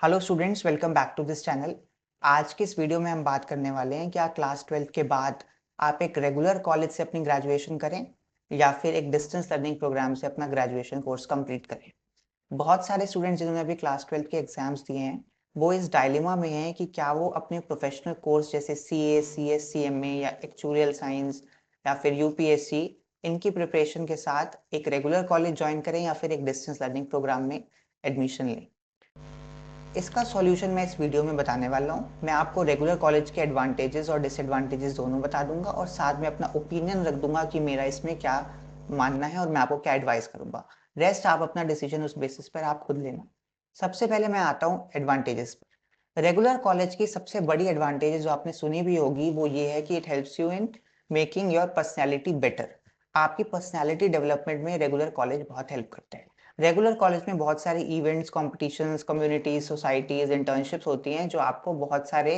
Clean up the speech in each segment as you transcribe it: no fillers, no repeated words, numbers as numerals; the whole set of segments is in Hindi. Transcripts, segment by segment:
Hello students, welcome back to this channel. आज के इस वीडियो में हम बात करने वाले हैं कि क्लास 12th के बाद आप एक रेगुलर कॉलेज से अपनी ग्रेजुएशन करें या फिर एक डिस्टेंस लर्निंग प्रोग्राम से अपना ग्रेजुएशन कोर्स कंप्लीट करें। बहुत सारे स्टूडेंट्स जिन्होंने अभी क्लास 12th के एग्जाम्स दिए हैं वो इस डायलेमा में हैं कि क्या वो अपने प्रोफेशनल कोर्स जैसे सीए, सीएस, सीएमए या एक्चुरियल साइंस या फिर यूपीएससी इनकी प्रिपरेशन के साथ एक रेगुलर कॉलेज ज्वाइन करें या फिर एक डिस्टेंस लर्निंग प्रोग्राम में एडमिशन लें। इसका सॉल्यूशन मैं इस वीडियो में बताने वाला हूँ। मैं आपको रेगुलर कॉलेज के एडवांटेजेस और डिसएडवांटेजेस दोनों बता दूंगा और साथ में अपना ओपिनियन रख दूंगा कि मेरा इसमें क्या मानना है और मैं आपको क्या एडवाइस करूंगा। रेस्ट आप अपना डिसीजन उस बेसिस पर आप खुद लेना। सबसे पहले मैं आता हूँ एडवांटेजेस पर। रेगुलर कॉलेज की सबसे बड़ी एडवांटेज जो आपने सुनी भी होगी वो ये है कि it helps you in making your personality better. आपकी पर्सनैलिटी डेवलपमेंट में रेगुलर कॉलेज बहुत हेल्प करता है। रेगुलर कॉलेज में बहुत सारे events, competitions, communities, societies, internships होती हैं जो आपको बहुत सारे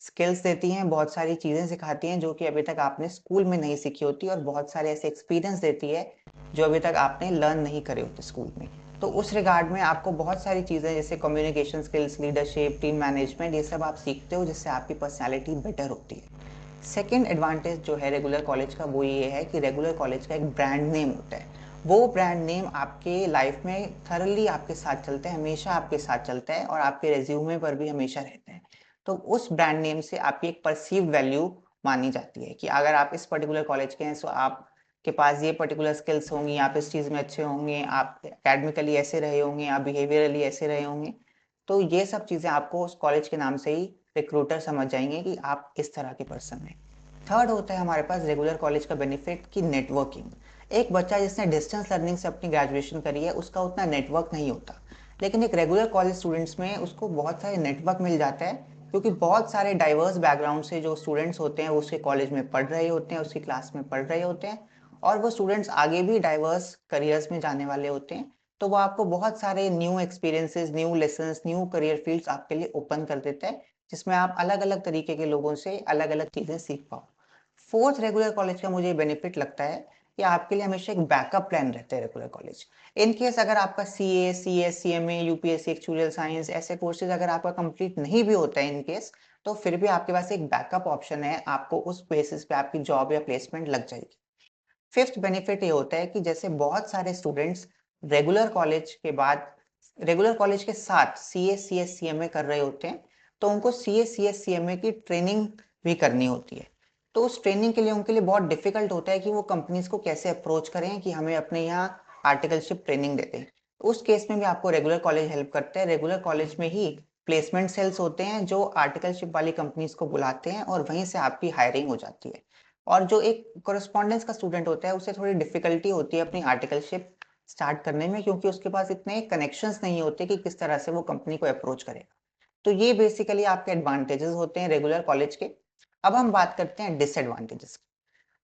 स्किल्स देती हैं, बहुत सारी चीज़ें सिखाती हैं जो कि अभी तक आपने स्कूल में नहीं सीखी होती, और बहुत सारे ऐसे एक्सपीरियंस देती है जो अभी तक आपने लर्न नहीं करे होते स्कूल में। तो उस रिगार्ड में आपको बहुत सारी चीज़ें जैसे communication skills, leadership, team management, ये सब आप सीखते हो जिससे आपकी पर्सनैलिटी बेटर होती है। सेकेंड एडवांटेज जो है रेगुलर कॉलेज का वो ये है कि रेगुलर कॉलेज का एक ब्रांड नेम होता है। वो ब्रांड नेम आपके लाइफ में थरली आपके साथ चलता है, हमेशा आपके साथ चलता है और आपके रेज्यूमे पर भी हमेशा रहता है। तो उस ब्रांड नेम से आपकी एक परसीव्ड वैल्यू मानी जाती है कि अगर आप इस पर्टिकुलर कॉलेज के हैं तो आपके पास ये पर्टिकुलर स्किल्स होंगी, आप इस चीज़ में अच्छे होंगे, आप एकेडमिकली ऐसे रहे होंगे, आप बिहेवियरली ऐसे रहे होंगे। तो ये सब चीज़ें आपको उस कॉलेज के नाम से ही रिक्रूटर समझ जाएंगे कि आप इस तरह के पर्सन हैं। थर्ड होता है हमारे पास रेगुलर कॉलेज का बेनिफिट की नेटवर्किंग। एक बच्चा जिसने डिस्टेंस लर्निंग से अपनी ग्रेजुएशन करी है उसका उतना नेटवर्क नहीं होता, लेकिन एक रेगुलर कॉलेज स्टूडेंट्स में उसको बहुत सारे नेटवर्क मिल जाता है क्योंकि बहुत सारे डाइवर्स बैकग्राउंड से जो स्टूडेंट्स होते हैं वो उसके कॉलेज में पढ़ रहे होते हैं, उसकी क्लास में पढ़ रहे होते हैं, और वो स्टूडेंट्स आगे भी डाइवर्स करियर्स में जाने वाले होते हैं। तो वो आपको बहुत सारे new experiences, new lessons, new career fields आपके लिए ओपन कर देता है जिसमें आप अलग अलग तरीके के लोगों से अलग अलग चीज़ें सीख पाओ। फोर्थ रेगुलर कॉलेज का मुझे बेनिफिट लगता है कि आपके लिए हमेशा एक बैकअप प्लान रहता है रेगुलर कॉलेज। इन केस अगर आपका CA, CS, CMA, UPSC, actuarial science ऐसे कोर्सेज अगर आपका कंप्लीट नहीं भी होता है इन केस, तो फिर भी आपके पास एक बैकअप ऑप्शन है, आपको उस बेसिस पे आपकी जॉब या प्लेसमेंट लग जाएगी। फिफ्थ बेनिफिट ये होता है कि जैसे बहुत सारे स्टूडेंट्स रेगुलर कॉलेज के बाद रेगुलर कॉलेज के साथ सीए, सीएस, सीएमए कर रहे होते हैं, तो उनको सीए, सीएस, सीएमए की ट्रेनिंग भी करनी होती है। तो उस ट्रेनिंग के लिए उनके लिए बहुत डिफिकल्ट होता है कि वो कंपनीज को कैसे अप्रोच करें कि हमें अपने यहाँ आर्टिकलशिप ट्रेनिंग देते हैं। तो उस केस में भी आपको रेगुलर कॉलेज हेल्प करते हैं। रेगुलर कॉलेज में ही प्लेसमेंट सेल्स होते हैं जो आर्टिकलशिप वाली कंपनीज को बुलाते हैं और वहीं से आपकी हायरिंग हो जाती है। और जो एक कोरेस्पॉन्डेंस का स्टूडेंट होता है उसे थोड़ी डिफिकल्टी होती है अपनी आर्टिकलशिप स्टार्ट करने में क्योंकि उसके पास इतने कनेक्शंस नहीं होते कि किस तरह से वो कंपनी को अप्रोच करेगा। तो ये बेसिकली आपके एडवांटेजेस होते हैं रेगुलर कॉलेज के। अब हम बात करते हैं डिसएडवांटेजेस की।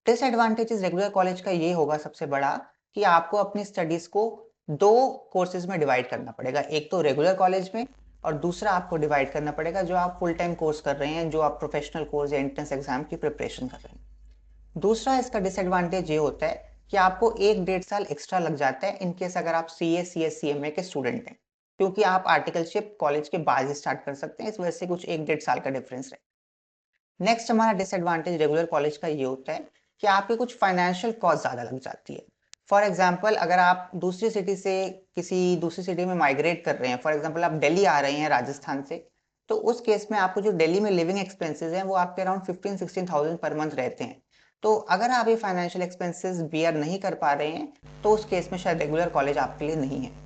डिसएडवांटेजेस रेगुलर कॉलेज का ये होगा सबसे बड़ा कि आपको अपनी स्टडीज को दो कोर्सेज में डिवाइड करना पड़ेगा। एक तो रेगुलर कॉलेज में और दूसरा आपको डिवाइड करना पड़ेगा जो आप फुल टाइम कोर्स कर रहे हैं, जो आप प्रोफेशनल कोर्स या एंट्रेंस एग्जाम की प्रिपरेशन कर रहे हैं। दूसरा इसका डिसएडवांटेज ये होता है कि आपको 1-1.5 साल एक्स्ट्रा लग जाता है इनकेस अगर आप सीए, सीएस, सीएमए के स्टूडेंट हैं, क्योंकि आप आर्टिकलशिप कॉलेज के बाद ही स्टार्ट कर सकते हैं, इस वजह से कुछ 1-1.5 साल का डिफरेंस है। नेक्स्ट हमारा डिसएडवांटेज रेगुलर कॉलेज का ये होता है कि आपके कुछ फाइनेंशियल कॉस्ट ज़्यादा लग जाती है। फॉर एग्जाम्पल अगर आप दूसरी सिटी से किसी दूसरी सिटी में माइग्रेट कर रहे हैं, फॉर एग्जाम्पल आप दिल्ली आ रहे हैं राजस्थान से, तो उस केस में आपको जो दिल्ली में लिविंग एक्सपेंसेस हैं वो आपके अराउंड 15-16 थाउजेंड पर मंथ रहते हैं। तो अगर आप ये फाइनेंशियल एक्सपेंसेस बियर नहीं कर पा रहे हैं तो उस केस में शायद रेगुलर कॉलेज आपके लिए नहीं है।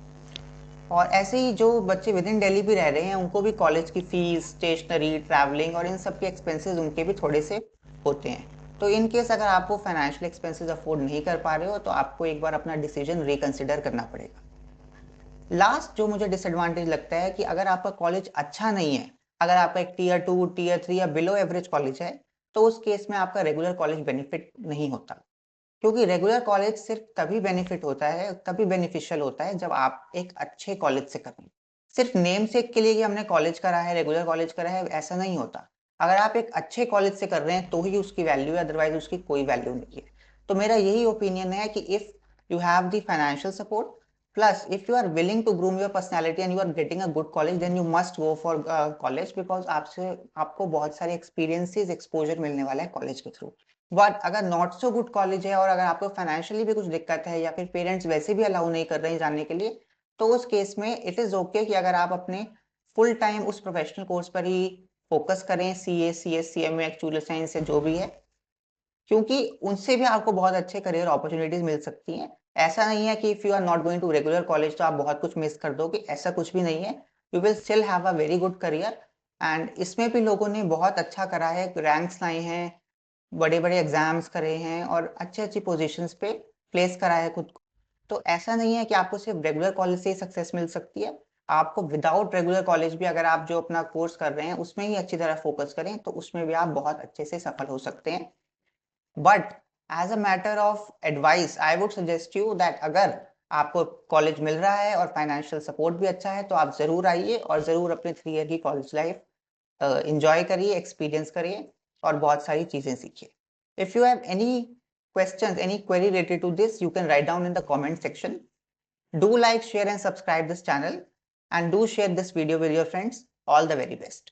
और ऐसे ही जो बच्चे विद इन दिल्ली भी रह रहे हैं उनको भी कॉलेज की फीस, स्टेशनरी, ट्रैवलिंग और इन सब के एक्सपेंसेस उनके भी थोड़े से होते हैं। तो इन केस अगर आप वो फाइनेंशियल एक्सपेंसेस अफोर्ड नहीं कर पा रहे हो तो आपको एक बार अपना डिसीजन रिकंसिडर करना पड़ेगा। लास्ट जो मुझे डिसएडवांटेज लगता है कि अगर आपका कॉलेज अच्छा नहीं है, अगर आपका एक टीयर 2, टीयर 3 या बिलो एवरेज कॉलेज है, तो उस केस में आपका रेगुलर कॉलेज बेनिफिट नहीं होता। क्योंकि रेगुलर कॉलेज सिर्फ तभी बेनिफिट होता है, तभी बेनिफिशियल होता है जब आप एक अच्छे कॉलेज से करें। सिर्फ नेम सेक के लिए कि हमने कॉलेज करा है, रेगुलर कॉलेज करा है, ऐसा नहीं होता। अगर आप एक अच्छे कॉलेज से कर रहे हैं तो ही उसकी वैल्यू है, अदरवाइज उसकी कोई वैल्यू नहीं है। तो मेरा यही ओपिनियन है कि if you have the financial support, Plus, if you are willing to groom your personality and you are getting a good college, then you must go for college because आपको बहुत सारे experiences, exposure मिलने वाला है college के through. बट अगर नॉट सो गुड कॉलेज है और अगर आपको फाइनेंशियली भी कुछ दिक्कत है या फिर पेरेंट्स वैसे भी अलाउ नहीं कर रहे हैं जाने के लिए, तो उस केस में इट इज़ ओके कि अगर आप अपने फुल टाइम उस प्रोफेशनल कोर्स पर ही फोकस करें, CA, CS, CMA, actual science या जो भी है, क्योंकि उनसे भी आपको बहुत अच्छे करियर अपॉर्चुनिटीज मिल सकती हैं। ऐसा नहीं है कि if you are not going to regular college तो आप बहुत कुछ मिस कर दोगे, ऐसा कुछ भी नहीं है। You will still have a very good career and इसमें भी लोगों ने बहुत अच्छा करा है, रैंक्स लाए हैं, बड़े-बड़े एग्जाम्स करे हैं और अच्छी-अच्छी पोजीशंस पे प्लेस करा है खुद को। तो ऐसा नहीं है कि आपको सिर्फ रेगुलर कॉलेज से ही सक्सेस मिल सकती है। आपको विदाउट रेगुलर कॉलेज भी अगर आप जो अपना कोर्स कर रहे हैं उसमें ही अच्छी तरह फोकस करें तो उसमें भी आप बहुत अच्छे से सफल हो सकते हैं। But as a matter of advice I would suggest you that अगर आपको कॉलेज मिल रहा है और फाइनेंशियल सपोर्ट भी अच्छा है तो आप ज़रूर आइए और ज़रूर अपने 3 ईयर की कॉलेज लाइफ एंजॉय करिए, एक्सपीरियंस करिए और बहुत सारी चीज़ें सीखिए। If you have any questions, any query related to this, you can write down in the comment section. Do like, share and subscribe this channel and do share this video with your friends. All the very best.